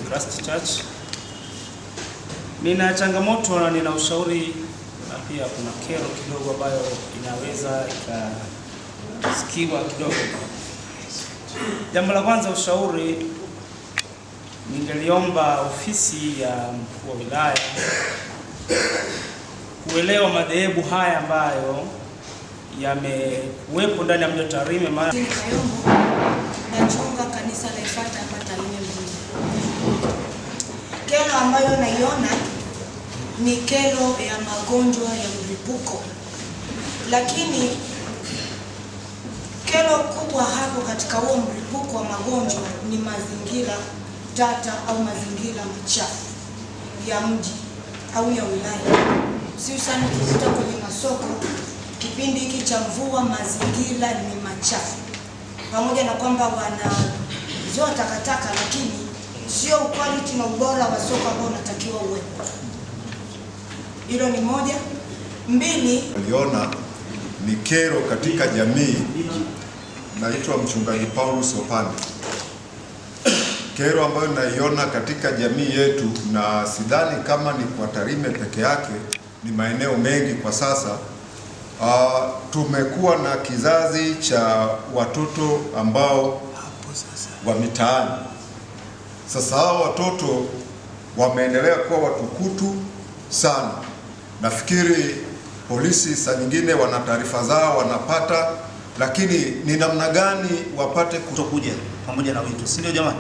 Christ Church. Nina changamoto na nina ushauri na pia kuna kero kidogo ambayo inaweza ikasikiwa kidogo. Jambo la kwanza, ushauri, ningeliomba ofisi ya mkuu wa wilaya kuelewa madhehebu haya ambayo yamekuwepo ndani ya mji wa Tarime. Nachunga kanisa la Ifata hapa Tarime mjini. Kero ambayo naiona ni kero ya magonjwa ya mlipuko, lakini kero kubwa hapo katika huo mlipuko wa magonjwa ni mazingira tata au mazingira machafu ya mji au ya wilaya. Sio sana kuzita kwenye masoko, kipindi hiki cha mvua mazingira ni machafu. Pamoja na kwamba wanazoa takataka, lakini sio quality na ubora wa soko ambao unatakiwa uwepo. Hilo ni moja. Mbili, aliona ni kero katika jamii. Naitwa Mchungaji Paulus Opande. Kero ambayo naiona katika jamii yetu, na sidhani kama ni kwa Tarime peke yake, ni maeneo mengi kwa sasa. Tumekuwa na kizazi cha watoto ambao wa mitaani. Sasa hao watoto wameendelea kuwa watukutu sana. Nafikiri polisi saa nyingine wana taarifa zao wanapata, lakini ni namna gani wapate kutokuja pamoja na wito, si ndio jamani?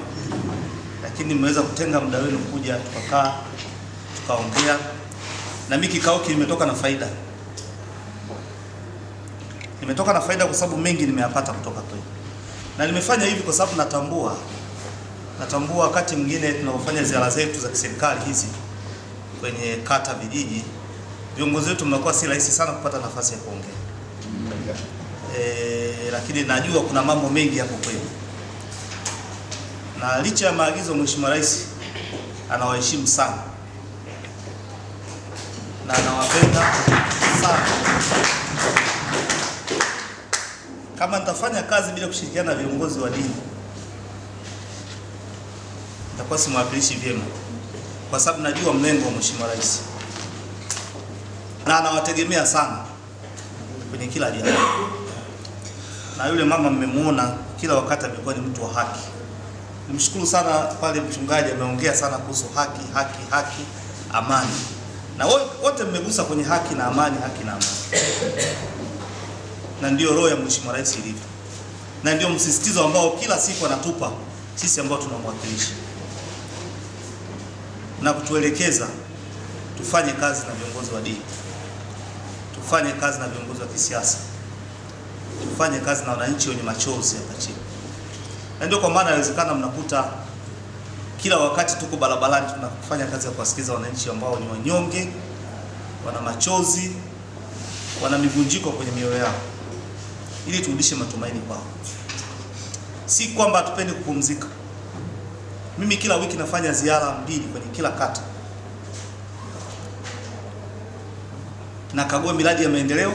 Lakini mmeweza kutenga muda wenu kuja, tukakaa tukaongea, na mimi kikao kimetoka na faida. Nimetoka na faida kwa sababu mengi nimeyapata kutoka kwenu. Na nimefanya hivi kwa sababu natambua wakati mwingine tunapofanya ziara zetu za kiserikali hizi kwenye kata, vijiji, viongozi wetu mnakuwa si rahisi sana kupata nafasi ya kuongea. Lakini najua kuna mambo mengi hapo kwenu. Na licha ya maagizo, Mheshimiwa Rais anawaheshimu sana na anawapenda sana. Kama nitafanya kazi bila kushirikiana na viongozi wa dini, nitakuwa simwakilishi vyema, kwa sababu najua mlengo wa Mheshimiwa Rais na anawategemea sana kwenye kila jambo. Na yule mama mmemuona kila wakati amekuwa ni mtu wa haki. Nimshukuru sana pale mchungaji ameongea sana kuhusu haki, amani. Na wote mmegusa kwenye haki na amani. Na ndio roho ya Mheshimiwa Rais ilivyo. Na ndio msisitizo ambao kila siku anatupa sisi ambao tunamwakilisha, na kutuelekeza tufanye kazi na viongozi wa dini, tufanye kazi na viongozi wa kisiasa, tufanye kazi na wananchi wenye machozi hapa chini. Na ndio kwa maana inawezekana mnakuta kila wakati tuko barabarani tunafanya kazi ya kuwasikiza wananchi ambao ni wanyonge, wana machozi, wana mivunjiko kwenye mioyo yao, ili turudishe matumaini kwao. Si kwamba hatupendi kupumzika. Mimi kila wiki nafanya ziara 2 kwenye kila kata. Nakagua miradi ya maendeleo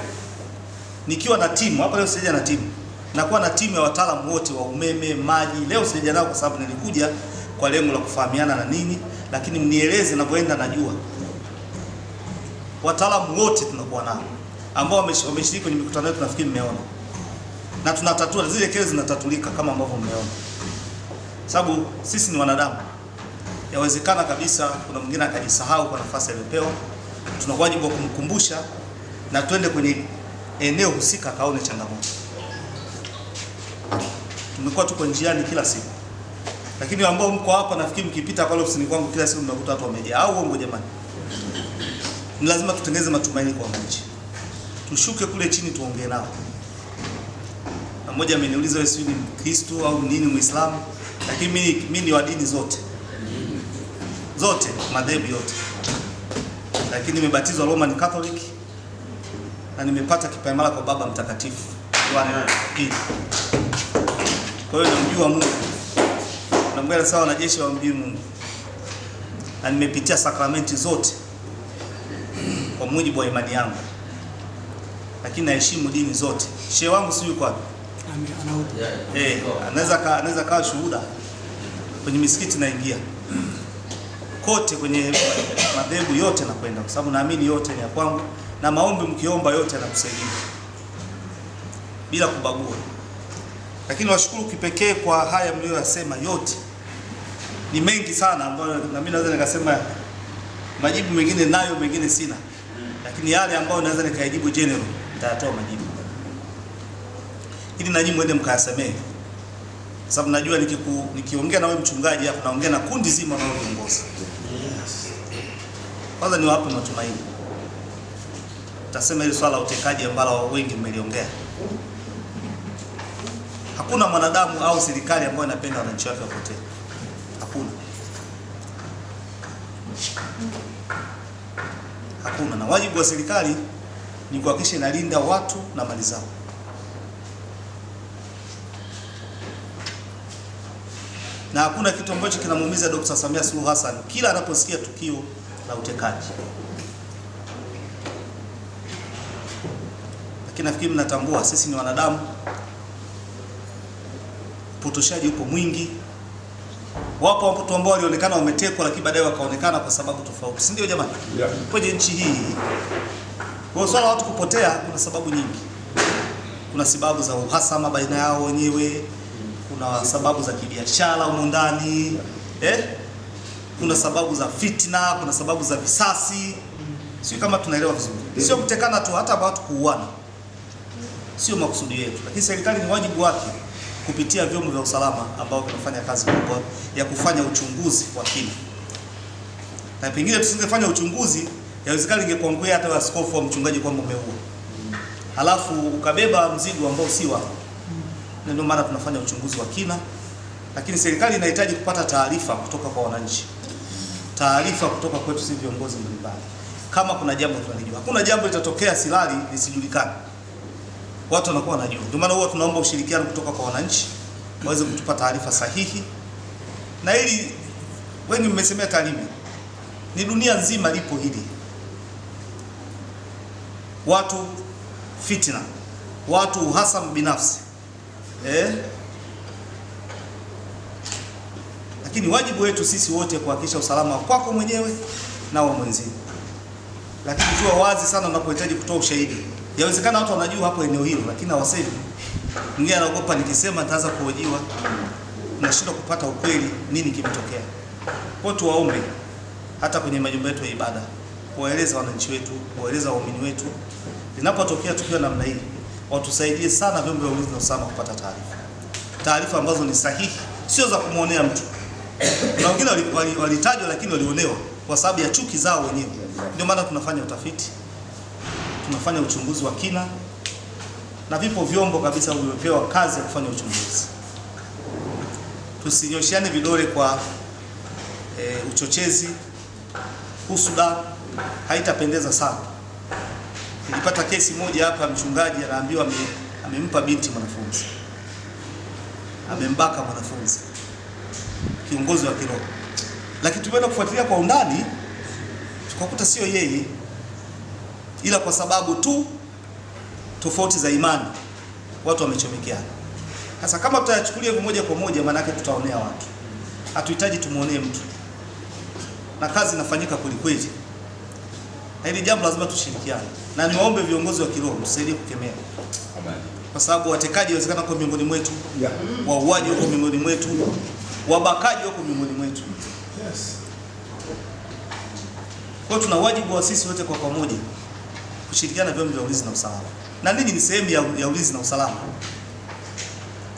nikiwa na timu. Hapa leo sijaja na timu. Nakuwa na timu ya wataalamu wote wa umeme, maji. Leo sijaja nao kwa sababu nilikuja kwa lengo la kufahamiana na nini, lakini mnieleze ninapoenda najua. Wataalamu wote tunakuwa nao ambao wameshiriki kwenye mikutano yetu, nafikiri mmeona. Na tunatatua zile kero, zinatatulika kama ambavyo mmeona. Sababu sisi ni wanadamu. Yawezekana kabisa kuna mwingine akajisahau kwa nafasi aliyopewa. Tuna wajibu wa kumkumbusha na twende kwenye eneo husika kaone changamoto. Tumekuwa tuko njiani kila siku. Lakini ambao mko hapa, nafikiri mkipita pale ofisini kwangu kila siku mnakuta watu wamejaa. Au uongo jamani? Ni lazima tutengeneze matumaini kwa wananchi. Tushuke kule chini tuongee nao. Na mmoja ameniuliza wewe si ni Mkristo au nini, Muislamu? Lakini mimi ni wa dini zote. Madhehebu yote. Lakini nimebatizwa Roman Catholic na nimepata kipaimara kwa Baba Mtakatifu Yohane Pili. Kwa hiyo namjua Mungu. Namwona sawa na jeshi wa Mungu. Na nimepitia sakramenti zote kwa mujibu wa imani yangu. Lakini naheshimu dini zote. Shehe wangu si yuko wapi? Anaweza Anaweza kawa shuhuda kwenye misikiti naingia. kote kwenye madhehebu yote nakwenda, kwa sababu naamini yote ni ya kwangu, na maombi mkiomba yote yanakusaidia bila kubagua. Lakini washukuru kipekee kwa haya mlioyasema, yote ni mengi sana, ambayo na mimi naweza nikasema majibu mengine nayo, mengine sina, lakini yale ambayo naweza nikajibu general nitayatoa majibu, ili na nyinyi mwende mkayasemee, sababu najua nikiongea na wewe mchungaji hapa naongea na kundi zima na viongozi. Kwanza niwape matumaini, tasema ile swala la utekaji ambalo wengi mmeliongea. Hakuna mwanadamu au serikali ambayo inapenda wananchi wake wapotee. Hakuna. Hakuna. Na wajibu wa serikali ni kuhakikisha inalinda watu na mali zao. Na hakuna kitu ambacho kinamuumiza Dr. Samia Suluhu Hassan kila anaposikia tukio la utekaji. Lakini nafikiri mnatambua sisi ni wanadamu, upotoshaji upo mwingi. Wapo watu ambao walionekana wametekwa lakini baadaye wakaonekana kwa sababu tofauti. Si ndio jamani? Yeah. Kwenye nchi hii kwa swala watu kupotea kuna sababu nyingi. Kuna sababu za uhasama baina yao wenyewe, kuna sababu za kibiashara huko ndani, kuna sababu za fitna, kuna sababu za visasi. Sio kama tunaelewa vizuri. Sio kutekana tu, hata watu kuuana. Sio makusudi yetu. Lakini serikali ni wajibu wake kupitia vyombo vya usalama ambao vinafanya kazi kubwa ya kufanya uchunguzi wa kina. Na pengine tusingefanya uchunguzi, yawezekana ingekuangukia hata askofu au mchungaji kwamba umeua. Halafu ukabeba mzigo ambao si wako. Na ndio maana tunafanya uchunguzi wa kina. Lakini serikali inahitaji kupata taarifa kutoka kwa wananchi. Taarifa kutoka kwetu sisi viongozi mbalimbali. Kama kuna jambo tunalijua. Hakuna jambo litatokea silali lisijulikane. Watu wanakuwa wanajua. Ndio maana huwa tunaomba ushirikiano kutoka kwa wananchi waweze kutupa taarifa sahihi. Na ili wengi mmesemea Tarime, ni dunia nzima lipo hili. Watu fitna, watu uhasama binafsi. Lakini wajibu wetu sisi wote kuhakikisha usalama kwako mwenyewe na wa mwenzio. Lakini tuwe wazi sana unapohitaji kutoa ushahidi. Yawezekana watu wanajua hapo eneo hilo lakini hawasemi. Mwingine anaogopa nikisema nitaanza kuhojiwa, tunashindwa kupata ukweli nini kimetokea. Kwa tuwaombe hata kwenye majumba yetu ya ibada, kuwaeleza wananchi wetu, kuwaeleza waumini wetu, linapotokea tukio namna hii, watusaidie sana vyombo vya ulinzi na usalama kupata taarifa. Taarifa ambazo ni sahihi, sio za kumuonea mtu. Na wengine walitajwa lakini walionewa kwa sababu ya chuki zao wenyewe. Ndio maana tunafanya utafiti. Tunafanya uchunguzi wa kina, na vipo vyombo kabisa vimepewa kazi ya kufanya uchunguzi. Tusinyoshiane vidole kwa uchochezi, husuda, haitapendeza sana. Nilipata kesi moja hapa, mchungaji anaambiwa amempa binti mwanafunzi, amembaka mwanafunzi, kiongozi wa kiroho. Lakini tumeenda kufuatilia kwa undani tukakuta sio yeye, ila kwa sababu tu tofauti za imani watu wamechomekeana. Sasa kama tutayachukulia hivyo moja kwa moja, maana yake tutaonea watu. Hatuhitaji tumuonee mtu. Na kazi inafanyika kweli kweli. Na hili jambo lazima tushirikiane. Na niwaombe viongozi wa kiroho tusaidie kukemea. Amen. Kwa sababu watekaji wawezekana kwa miongoni mwetu, wauaji wako miongoni mwetu, wabakaji wako miongoni mwetu. Yes. Kwa tuna wajibu wa sisi wote kwa pamoja kushirikiana na vyombo vya ulinzi na usalama. Na ninyi ni sehemu ya ulinzi na usalama.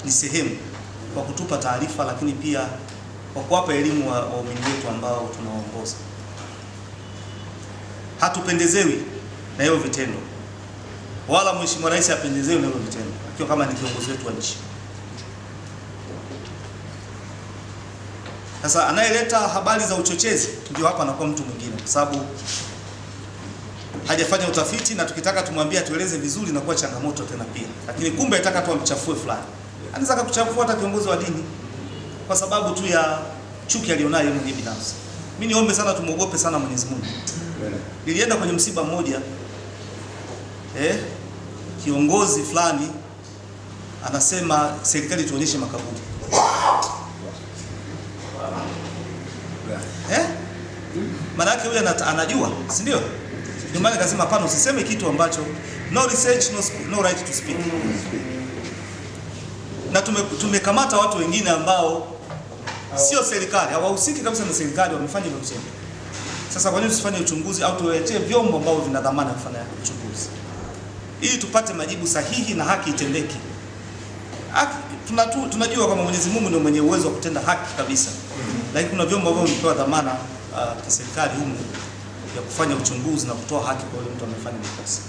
Ni sehemu kwa kutupa taarifa, lakini pia kwa kuwapa elimu waumini wetu ambao tunawaongoza. Hatupendezewi na hiyo vitendo, wala Mheshimiwa Rais hapendezewi na hiyo vitendo, ikiwa kama ni kiongozi wetu wa nchi. Sasa anayeleta habari za uchochezi ndio hapa anakuwa mtu mwingine, kwa sababu hajafanya utafiti, na tukitaka tumwambie atueleze vizuri na kuwa changamoto tena pia. Lakini kumbe anataka tu amchafue fulani. Anaweza kukuchafua hata kiongozi wa dini kwa sababu tu ya chuki alionayo yeye mwenyewe binafsi. Mimi niombe sana tumuogope sana Mwenyezi Mungu. Nilienda kwenye msiba mmoja, kiongozi fulani anasema serikali tuonyeshe makaburi. Maana yake huyu anajua, si ndio? Ndio maana nikasema hapana, usiseme kitu ambacho no research, no right to speak. Na tumekamata watu wengine ambao sio serikali, hawahusiki kabisa na serikali, wamefanya hivyo kitendo. Sasa kwa nini tusifanye uchunguzi au tuwetee vyombo ambao vina dhamana ya kufanya uchunguzi ili tupate majibu sahihi na haki itendeke? Tunajua kama Mwenyezi Mungu ndio mwenye uwezo wa kutenda haki kabisa, lakini kuna vyombo ambavyo vimepewa dhamana kiserikali humu ya kufanya uchunguzi na kutoa haki kwa yule mtu amefanya makosa.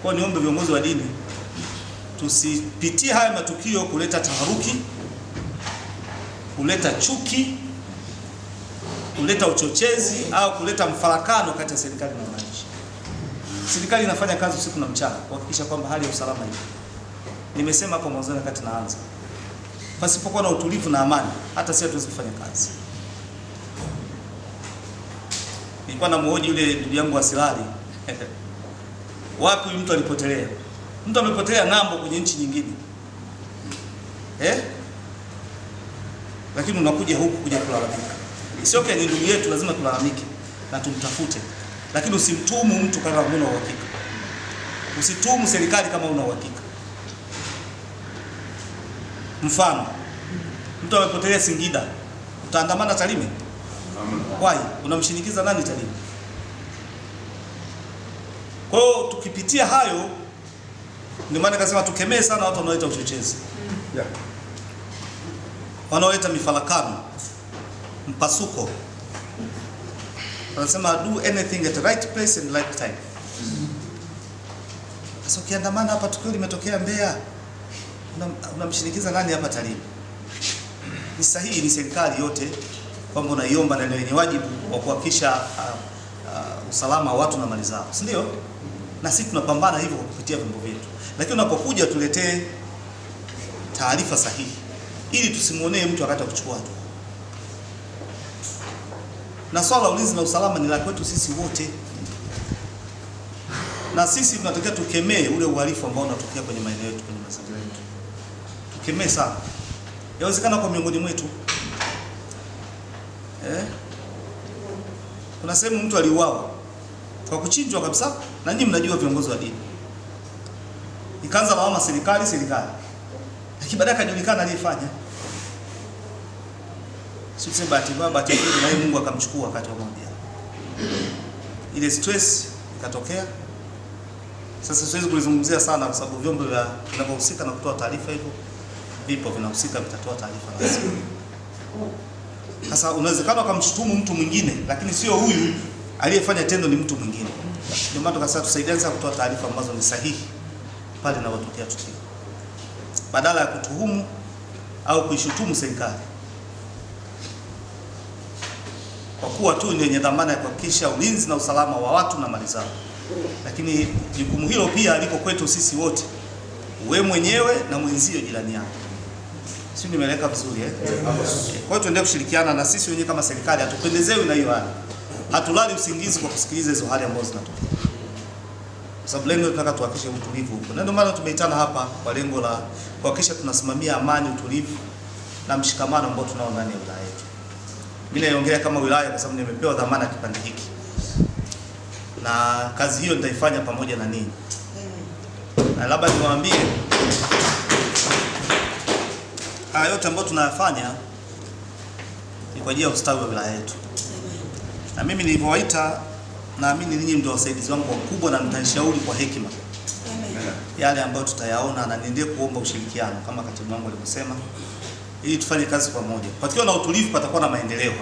Kwa hiyo niombe viongozi wa dini tusipitie haya matukio kuleta taharuki, kuleta chuki, kuleta uchochezi au kuleta mfarakano kati ya serikali na wananchi. Serikali inafanya kazi usiku na mchana kuhakikisha kwamba hali ya usalama ipo. Nimesema hapo mwanzo wakati naanza, pasipokuwa na utulivu na amani hata sisi hatuwezi kufanya kazi. Nilikuwa na mhoji yule ndugu yangu wa Silali wapi mtu alipotelea? Mtu amepotelea ng'ambo kwenye nchi nyingine, lakini unakuja huku kuja kulalamika. Sio ni ndugu yetu, lazima tulalamike na tumtafute, lakini usimtumu mtu kama huna uhakika. Usitumu serikali kama huna uhakika. Mfano, mtu amepotelea Singida, utaandamana Tarime? Why? Unamshinikiza nani Tarime? Kwa hiyo tukipitia hayo, ndio maana nikasema tukemee sana watu wanaoleta uchochezi, wanaoleta mifarakano, mpasuko. Wanasema do anything at the right place and right time. Sasa ukiandamana hapa, tukio limetokea Mbeya, unamshinikiza nani hapa Tarime? Ni sahihi, ni serikali yote kwamba unaiomba na yenye wajibu wa kuhakikisha usalama wa watu na mali zao, si ndio? Na sisi tunapambana hivyo kupitia vyombo vyetu, lakini unapokuja tuletee taarifa sahihi ili tusimuonee mtu wakati wa kuchukua hatua. Na swala la ulinzi na usalama ni la kwetu sisi wote, na sisi tunatakiwa tukemee ule uhalifu ambao unatokea kwenye maeneo yetu, kwenye mazingira yetu. Tukemee sana. Yawezekana kwa miongoni mwetu kuna sehemu mtu aliuawa kwa kuchinjwa kabisa, na nyinyi mnajua, viongozi wa dini. Ikaanza lawama serikali, lakini baadaye kajulikana aliyefanya. Sisi bahati mbaya na Mungu akamchukua wakati wa moja. Ile stress ikatokea. Sasa siwezi kulizungumzia sana kwa sababu vyombo vinavyohusika na kutoa taarifa hivyo vipo, vinahusika, vitatoa taarifa lazima. Sasa unawezekana kumshutumu mtu mwingine, lakini sio huyu aliyefanya tendo, ni mtu mwingine. Ndio maana tukasema tusaidiane sana kutoa taarifa ambazo ni sahihi pale inapotokea tukio, badala ya kutuhumu au kuishutumu serikali, kwa kuwa tu ni yenye dhamana ya kuhakikisha ulinzi na usalama wa watu na mali zao. Lakini jukumu hilo pia liko kwetu sisi wote, wewe mwenyewe na mwenzio jirani yako. Sio, nimeleka vizuri Kwa hiyo tuendelee kushirikiana, na sisi wenyewe kama serikali hatupendezewi na hiyo hali. Hatulali usingizi kwa kusikiliza hizo hali ambazo zinatokea. Kwa sababu lengo tunataka tuhakikishe utulivu huko. Na ndio maana tumeitana hapa kwa lengo la kuhakikisha tunasimamia amani, utulivu na mshikamano ambao tunao ndani ya wilaya yetu. Mimi naiongelea kama wilaya kwa sababu nimepewa dhamana ya kipande hiki. Na kazi hiyo nitaifanya pamoja na ninyi. Na labda niwaambie haya yote ambayo tunayafanya ni kwa ajili ya ustawi wa wilaya yetu. Na mimi nilivyowaita, naamini ninyi ndio wasaidizi wangu wakubwa, na mtanishauri kwa hekima yale ambayo tutayaona, na niendelee kuomba ushirikiano kama katibu wangu alivyosema, ili tufanye kazi pamoja. Pakiwa na utulivu patakuwa na maendeleo.